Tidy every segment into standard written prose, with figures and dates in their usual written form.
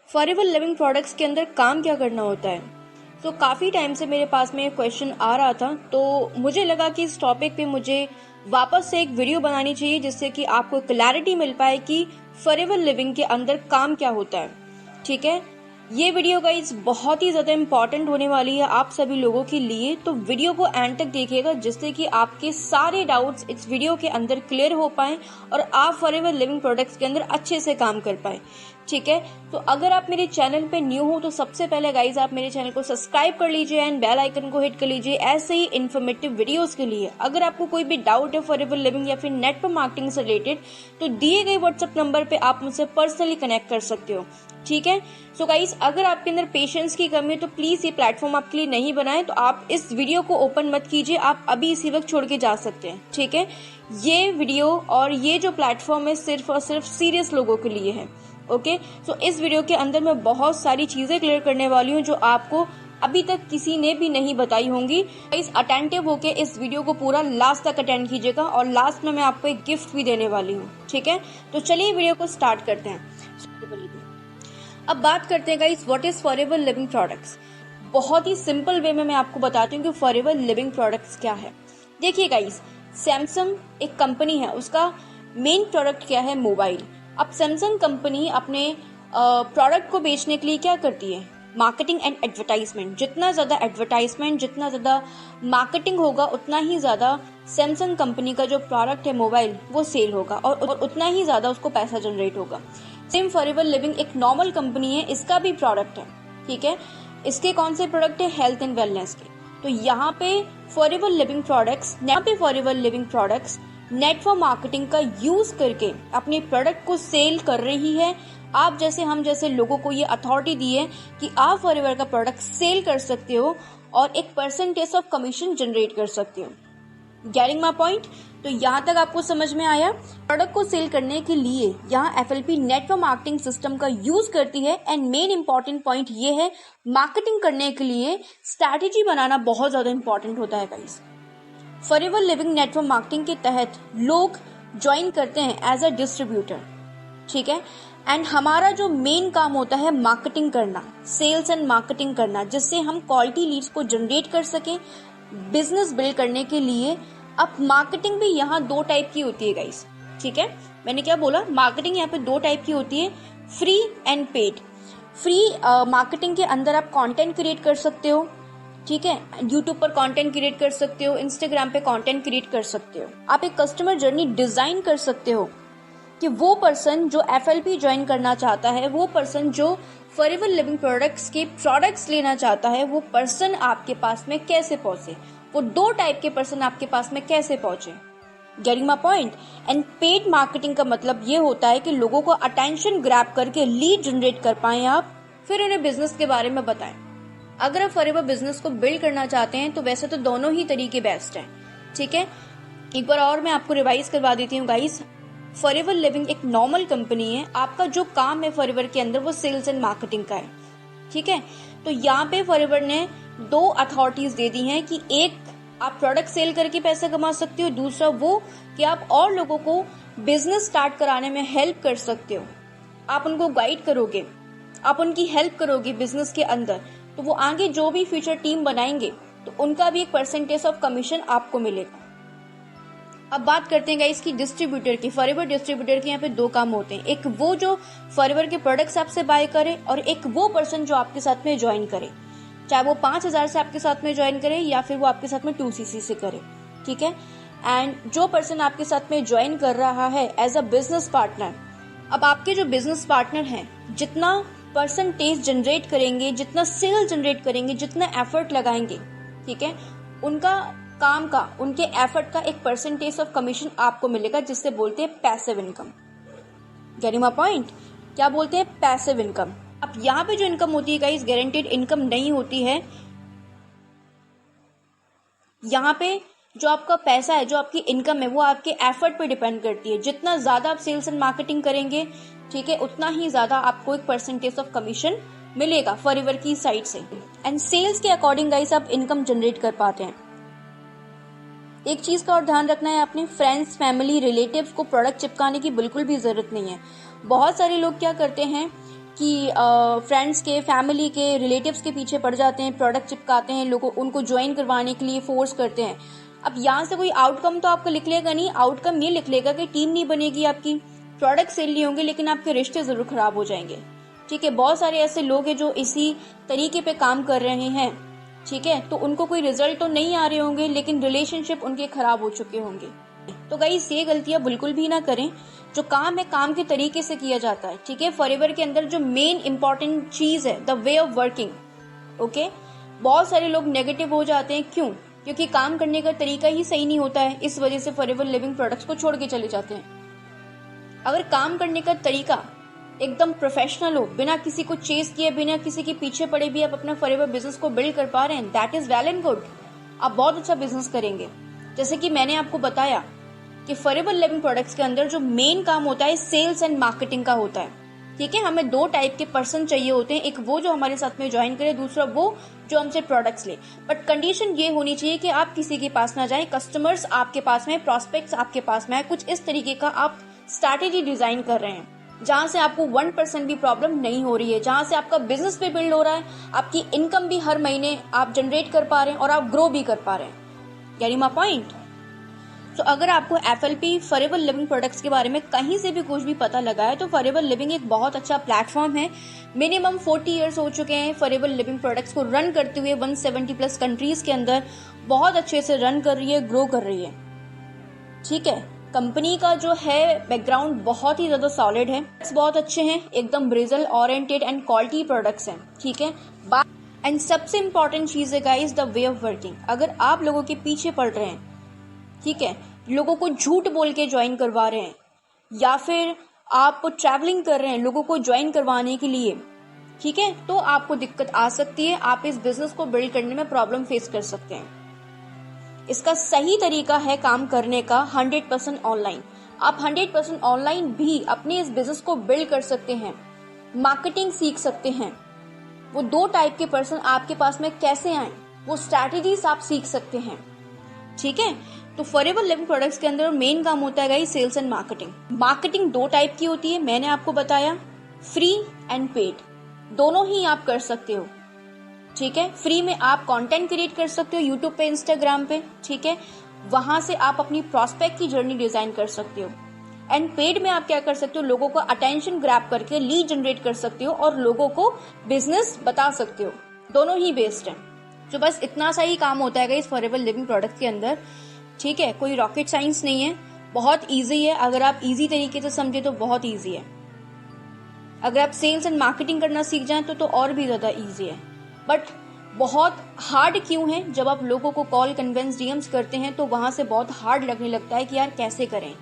Forever living products के अंदर काम क्या करना होता है। तो काफ़ी टाइम से मेरे पास में एक क्वेश्चन आ रहा था, तो मुझे लगा कि इस टॉपिक पे मुझे वापस से एक वीडियो बनानी चाहिए जिससे कि आपको क्लैरिटी मिल पाए कि फॉरएवर लिविंग के अंदर काम क्या होता है। ठीक है, ये वीडियो गाइस बहुत ही ज़्यादा इम्पॉर्टेंट होने वाली है आप सभी लोगों के लिए, तो वीडियो को एंड तक देखिएगा जिससे कि आपके सारे डाउट्स इस वीडियो के अंदर क्लियर हो पाए और आप फॉरएवर लिविंग प्रोडक्ट्स के अंदर अच्छे से काम कर पाए। ठीक है, तो अगर आप मेरे चैनल पे न्यू हो तो सबसे पहले गाइज आप मेरे चैनल को सब्सक्राइब कर लीजिए एंड बेल आइकन को हिट कर लीजिए ऐसे ही इन्फॉर्मेटिव वीडियोस के लिए। अगर आपको कोई भी डाउट है फॉरएवर लिविंग या फिर नेटवर्क मार्केटिंग से रिलेटेड तो दिए गए व्हाट्सएप नंबर पे आप मुझसे पर्सनली कनेक्ट कर सकते हो। ठीक है, सो गाइस अगर आपके अंदर पेशेंस की कमी है तो प्लीज ये प्लेटफॉर्म आपके लिए नहीं बनाए, तो आप इस वीडियो को ओपन मत कीजिए, आप अभी इसी वक्त छोड़ के जा सकते हैं। ठीक है, ये वीडियो और ये जो प्लेटफॉर्म है सिर्फ और सिर्फ सीरियस लोगों के लिए है। ओके, सो इस वीडियो के अंदर मैं बहुत सारी चीजें क्लियर करने वाली हूँ जो आपको अभी तक किसी ने भी नहीं बताई होंगी। इस अटेंटिव होके इस वीडियो को पूरा लास्ट तक अटेंड कीजिएगा और लास्ट में मैं आपको एक गिफ्ट भी देने वाली हूँ। ठीक है, तो चलिए वीडियो को स्टार्ट करते हैं। अब बात करते हैं guys what is forever living products. बहुत ही सिंपल वे में मैं आपको बताती हूँ कि फॉरएवर लिविंग प्रोडक्ट्स क्या है। देखिए गाइस, सैमसंग एक कंपनी है, उसका मेन प्रोडक्ट क्या है, मोबाइल। अब सैमसंग कंपनी अपने प्रोडक्ट को बेचने के लिए क्या करती है, मार्केटिंग एंड एडवर्टाइजमेंट। जितना ज्यादा एडवर्टाइजमेंट, जितना ज्यादा मार्केटिंग होगा उतना ही ज्यादा सैमसंग कंपनी का जो प्रोडक्ट है मोबाइल वो सेल होगा और उतना ही ज्यादा उसको पैसा जनरेट होगा। सेम फॉरएवर लिविंग एक नॉर्मल कंपनी है, इसका भी प्रोडक्ट है। ठीक है, इसके कौन से प्रोडक्ट है, हेल्थ एंड वेलनेस के। तो यहाँ पे forever living products network marketing का यूज करके अपने प्रोडक्ट को सेल कर रही है। आप जैसे हम जैसे लोगों को ये अथॉरिटी दी है कि आप फॉरएवर का प्रोडक्ट सेल कर सकते हो और एक परसेंटेज ऑफ कमीशन जनरेट कर सकते हो। Getting my point? तो यहाँ तक आपको समझ में आया। प्रोडक्ट को सेल करने के लिए यहाँ एफएलपी नेटवर्क मार्केटिंग सिस्टम का यूज करती है एंड मेन इंपॉर्टेंट पॉइंट ये है, मार्केटिंग करने के लिए स्ट्रैटेजी बनाना बहुत ज्यादा इंपॉर्टेंट होता है guys. Forever living network marketing के तहत लोग ज्वाइन करते हैं एज अ डिस्ट्रीब्यूटर। ठीक है, एंड हमारा जो मेन काम होता है मार्केटिंग करना, सेल्स एंड मार्केटिंग करना, जिससे हम क्वालिटी लीड्स को जनरेट कर सकें बिजनेस बिल्ड करने के लिए। अब मार्केटिंग भी यहाँ दो टाइप की होती है गाइस। ठीक है, मैंने क्या बोला, मार्केटिंग यहाँ पे दो टाइप की होती है, free and paid. Free marketing के अंदर आप कंटेंट क्रिएट कर सकते हो। ठीक है, यूट्यूब पर कंटेंट क्रिएट कर सकते हो, इंस्टाग्राम पे कंटेंट क्रिएट कर सकते हो। आप एक कस्टमर जर्नी डिजाइन कर सकते हो कि वो पर्सन जो एफएलपी ज्वाइन करना चाहता है, वो पर्सन जो फॉरएवर लिविंग प्रोडक्ट्स के प्रोडक्ट्स लेना चाहता है, वो पर्सन आपके पास में कैसे पहुंचे, वो दो टाइप के पर्सन आपके पास में कैसे पहुंचे। Getting my point? And paid marketing का मतलब ये होता है कि लोगों को अटेंशन ग्रैब करके लीड जनरेट कर पाए आप, फिर उन्हें बिजनेस के बारे में बताएं। अगर आप फॉरएवर बिजनेस को बिल्ड करना चाहते हैं तो वैसे तो दोनों ही तरीके बेस्ट हैं। ठीक है, एक बार और मैं आपको रिवाइज करवा देती हूँ गाइस। फॉरएवर लिविंग एक नॉर्मल कंपनी है, आपका जो काम है फॉरएवर के अंदर वो सेल्स एंड मार्केटिंग का है। ठीक है, तो यहाँ पे फॉरएवर ने दो अथॉरिटीज दे दी हैं कि एक आप प्रोडक्ट सेल करके पैसा कमा सकते हो, दूसरा वो कि आप और लोगों को बिजनेस स्टार्ट कराने में हेल्प कर सकते हो। आप उनको गाइड करोगे, आप उनकी हेल्प करोगे बिजनेस के अंदर, तो वो आगे जो भी फ्यूचर टीम बनाएंगे तो उनका भी एक परसेंटेज ऑफ कमीशन आपको मिलेगा। अब बात करते हैं गाइस की डिस्ट्रीब्यूटर की। फॉरएवर डिस्ट्रीब्यूटर के यहाँ पे दो काम होते हैं, एक वो जो फॉरएवर के प्रोडक्ट्स आपसे बाय करे और एक वो पर्सन जो आपके साथ में ज्वाइन करे, चाहे वो 5,000 से आपके साथ में ज्वाइन करे या फिर वो आपके साथ में 2cc से करे। ठीक है, एंड जो पर्सन आपके साथ में ज्वाइन कर रहा है एज अ बिजनेस पार्टनर, अब आपके जो बिजनेस पार्टनर हैं जितना परसेंटेज जनरेट करेंगे, जितना सेल जनरेट करेंगे, जितना एफर्ट लगाएंगे, ठीक है, उनका काम का, उनके एफर्ट का एक परसेंटेज ऑफ कमीशन आपको मिलेगा, जिससे बोलते हैं passive income. Getting my point? क्या बोलते हैं, पैसिव इनकम। अब यहाँ पे जो इनकम होती है गाइस, गारंटीड इनकम नहीं होती है। यहाँ पे जो आपका पैसा है, जो आपकी इनकम है, वो आपके एफर्ट पे डिपेंड करती है। जितना ज्यादा आप सेल्स एंड मार्केटिंग करेंगे, ठीक है, उतना ही ज्यादा आपको एक परसेंटेज ऑफ कमीशन मिलेगा फॉरएवर की साइड से। एंड सेल्स के अकॉर्डिंग गाइस आप इनकम जनरेट कर पाते हैं। एक चीज का और ध्यान रखना है, अपने फ्रेंड्स, फैमिली, रिलेटिव्स को प्रोडक्ट चिपकाने की बिल्कुल भी जरूरत नहीं है। बहुत सारे लोग क्या करते हैं, कि फ्रेंड्स के, फैमिली के, रिलेटिव्स के पीछे पड़ जाते हैं, प्रोडक्ट चिपकाते हैं, लोगों उनको ज्वाइन करवाने के लिए फोर्स करते हैं। अब यहाँ से कोई आउटकम तो आपका लिख लेगा नहीं, आउटकम ये लिख लेगा कि टीम नहीं बनेगी आपकी, प्रोडक्ट सेल नहीं होंगे, लेकिन आपके रिश्ते जरूर खराब हो जाएंगे। ठीक है, बहुत सारे ऐसे लोग हैं जो इसी तरीके पे काम कर रहे हैं। ठीक है, तो उनको कोई रिजल्ट तो नहीं आ रहे होंगे, लेकिन रिलेशनशिप उनके खराब हो चुके होंगे। तो गाइस ये गलतियां बिल्कुल भी ना करें। जो काम है काम के तरीके से किया जाता है। ठीक है, फॉरएवर के अंदर जो मेन इंपॉर्टेंट चीज है the way of working. Okay, बहुत सारे लोग नेगेटिव हो जाते हैं, क्यों? क्योंकि काम करने का तरीका ही सही नहीं होता है, इस वजह से फॉरएवर लिविंग प्रोडक्ट्स को छोड़ के चले जाते हैं। अगर काम करने का तरीका एकदम प्रोफेशनल हो, बिना किसी को चेस किए, बिना किसी के पीछे पड़े भी आप अपना फॉरएवर बिजनेस को बिल्ड कर पा रहे हैं, that is well and good. आप बहुत अच्छा बिजनेस करेंगे। जैसे कि मैंने आपको बताया कि फॉरएवर लिविंग प्रोडक्ट्स के अंदर जो मेन काम होता है सेल्स एंड मार्केटिंग का होता है। ठीक है, हमें दो टाइप के पर्सन चाहिए होते हैं, एक वो जो हमारे साथ में ज्वाइन करे, दूसरा वो जो हमसे प्रोडक्ट्स ले। बट कंडीशन ये होनी चाहिए कि आप किसी के पास ना जाएं, कस्टमर्स आपके पास में, प्रोस्पेक्ट्स आपके पास में है। कुछ इस तरीके का आप स्ट्रैटेजी डिजाइन कर रहे हैं जहां से आपको 1% भी प्रॉब्लम नहीं हो रही है, जहां से आपका बिजनेस भी बिल्ड हो रहा है, आपकी इनकम भी हर महीने आप जनरेट कर पा रहे हैं और आप ग्रो भी कर पा रहे हैं। Getting my point? तो अगर आपको एफएलपी फॉरएवर लिविंग प्रोडक्ट्स के बारे में कहीं से भी कुछ भी पता लगा है तो फॉरएवर लिविंग एक बहुत अच्छा प्लेटफॉर्म है। मिनिमम 40 इयर्स हो चुके हैं फॉरएवर लिविंग प्रोडक्ट्स को रन करते हुए, 170 प्लस कंट्रीज के अंदर बहुत अच्छे से रन कर रही है, ग्रो कर रही है। ठीक है, कंपनी का जो है बैकग्राउंड बहुत ही ज्यादा सॉलिड है, बहुत अच्छे हैं, एकदम result oriented and quality products हैं। ठीक है, एंड सबसे इंपॉर्टेंट चीज है guys the way of working. अगर आप लोगों के पीछे पड़ रहे हैं, ठीक है, लोगों को झूठ बोल के ज्वाइन करवा रहे हैं, या फिर आप ट्रैवलिंग कर रहे हैं लोगों को ज्वाइन करवाने के लिए, ठीक है, तो आपको दिक्कत आ सकती है, आप इस बिजनेस को बिल्ड करने में प्रॉब्लम फेस कर सकते हैं। इसका सही तरीका है काम करने का 100% ऑनलाइन। आप 100% ऑनलाइन भी अपने इस बिजनेस को बिल्ड कर सकते हैं, मार्केटिंग सीख सकते हैं। वो दो टाइप के पर्सन आपके पास में कैसे आए, वो स्ट्रैटेजीज आप सीख सकते हैं। ठीक है, तो फॉरएवर लिविंग प्रोडक्ट्स के अंदर मेन काम होता है guys sales and marketing. Marketing दो टाइप की होती है, मैंने आपको बताया, फ्री एंड पेड, दोनों ही आप कर सकते हो। ठीक है, फ्री में आप कंटेंट क्रिएट कर सकते हो यूट्यूब पे, इंस्टाग्राम पे। ठीक है, वहां से आप अपनी प्रोस्पेक्ट की जर्नी डिजाइन कर सकते हो। एंड पेड में आप क्या कर सकते हो, लोगों को अटेंशन ग्रैब करके लीड जनरेट कर सकते हो और लोगों को बिजनेस बता सकते हो। दोनों ही बेस्ड है। तो बस इतना सा ही काम होता है इस फॉरएवर लिविंग प्रोडक्ट के अंदर। ठीक है, कोई रॉकेट साइंस नहीं है, बहुत इजी है। अगर आप इजी तरीके से समझे तो बहुत इजी है। अगर आप सेल्स एंड मार्केटिंग करना सीख जाएं तो और भी ज्यादा इजी है। बट बहुत हार्ड क्यों है? जब आप लोगों को कॉल, कन्वेंस, डीएम्स करते हैं तो वहां से बहुत हार्ड लगने लगता है कि यार कैसे करें।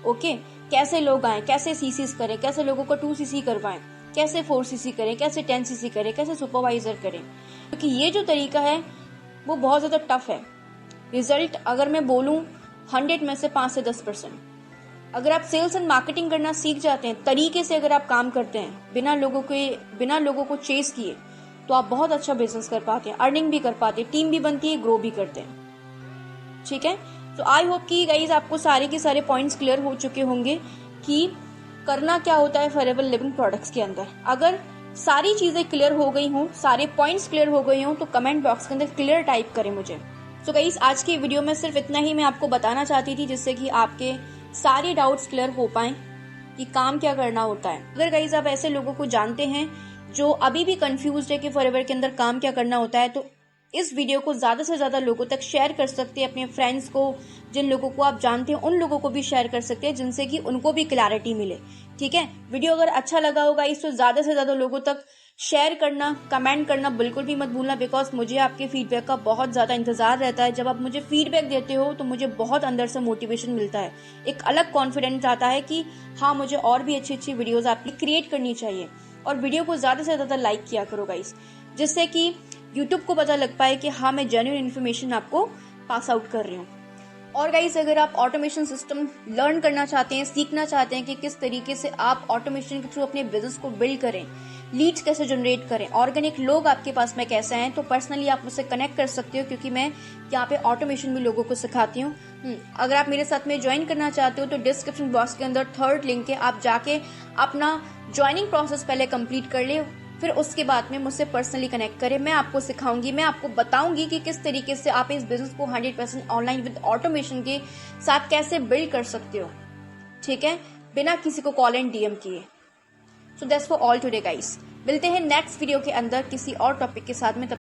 ओके, कैसे लोग आए, कैसे सीसीस करें, कैसे लोगों को 2cc करवाएं, कैसे 4cc करें, कैसे 10cc करें, कैसे सुपरवाइजर करें, क्योंकि ये जो तरीका है वो बहुत ज्यादा टफ है। रिजल्ट अगर मैं बोलूं 100 में से 5 से 10%। अगर आप सेल्स एंड मार्केटिंग करना सीख जाते हैं, तरीके से अगर आप काम करते हैं, बिना लोगों को चेस किए, तो आप बहुत अच्छा बिजनेस कर पाते हैं, अर्निंग भी कर पाते हैं, टीम भी बनती है, ग्रो भी करते हैं। ठीक है, तो आई होप कि गाइज आपको सारे के सारे पॉइंट्स क्लियर हो चुके होंगे कि करना क्या होता है फॉरएवर लिविंग प्रोडक्ट्स के अंदर। अगर सारी चीजें क्लियर हो गई हों, सारे पॉइंट्स क्लियर हो गए हों, तो कमेंट बॉक्स के अंदर क्लियर टाइप करें मुझे। तो गाइज आज की वीडियो में सिर्फ इतना ही मैं आपको बताना चाहती थी, जिससे कि आपके सारे डाउट्स क्लियर हो पाए कि काम क्या करना होता है। अगर गाइज आप ऐसे लोगों को जानते हैं जो अभी भी कंफ्यूज्ड है कि फॉरएवर के अंदर काम क्या करना होता है, तो इस वीडियो को ज्यादा से ज्यादा लोगों तक शेयर कर सकते हैं, अपने फ्रेंड्स को, जिन लोगों को आप जानते हैं उन लोगों को भी शेयर कर सकते हैं, जिनसे कि उनको भी क्लैरिटी मिले। ठीक है, वीडियो अगर अच्छा लगा होगा इस तो ज्यादा से ज्यादा लोगों तक शेयर करना, कमेंट करना बिल्कुल भी मत भूलना, बिकॉज मुझे आपके फीडबैक का बहुत ज्यादा इंतजार रहता है। जब आप मुझे फीडबैक देते हो तो मुझे बहुत अंदर से मोटिवेशन मिलता है, एक अलग कॉन्फिडेंस आता है कि हाँ, मुझे और भी अच्छी अच्छी वीडियोस आपकी क्रिएट करनी चाहिए। और वीडियो को ज्यादा से ज्यादा लाइक किया करो गाइस, जिससे कि यूट्यूब को पता लग पाए कि हाँ, मैं जेन्युइन इन्फॉर्मेशन आपको पास आउट कर रही हूँ। और गाइस अगर आप ऑटोमेशन सिस्टम लर्न करना चाहते हैं, सीखना चाहते हैं कि किस तरीके से आप ऑटोमेशन के थ्रू अपने बिजनेस को बिल्ड करें, लीड्स कैसे जनरेट करें, ऑर्गेनिक लोग आपके पास में कैसे हैं। तो पर्सनली आप मुझसे कनेक्ट कर सकते हो, क्योंकि मैं यहाँ पे ऑटोमेशन भी लोगों को सिखाती हूँ। अगर आप मेरे साथ में ज्वाइन करना चाहते हो तो डिस्क्रिप्शन बॉक्स के अंदर 3rd लिंक है, आप जाके अपना ज्वाइनिंग प्रोसेस पहले कंप्लीट कर ले, फिर उसके बाद में मुझसे पर्सनली कनेक्ट करें। मैं आपको सिखाऊंगी, मैं आपको बताऊंगी कि किस तरीके से आप इस बिजनेस को 100% ऑनलाइन विद ऑटोमेशन के साथ कैसे बिल्ड कर सकते हो, ठीक है, बिना किसी को कॉल एंड DM किए। So that's for all today guys. मिलते हैं नेक्स्ट वीडियो के अंदर किसी और टॉपिक के साथ में।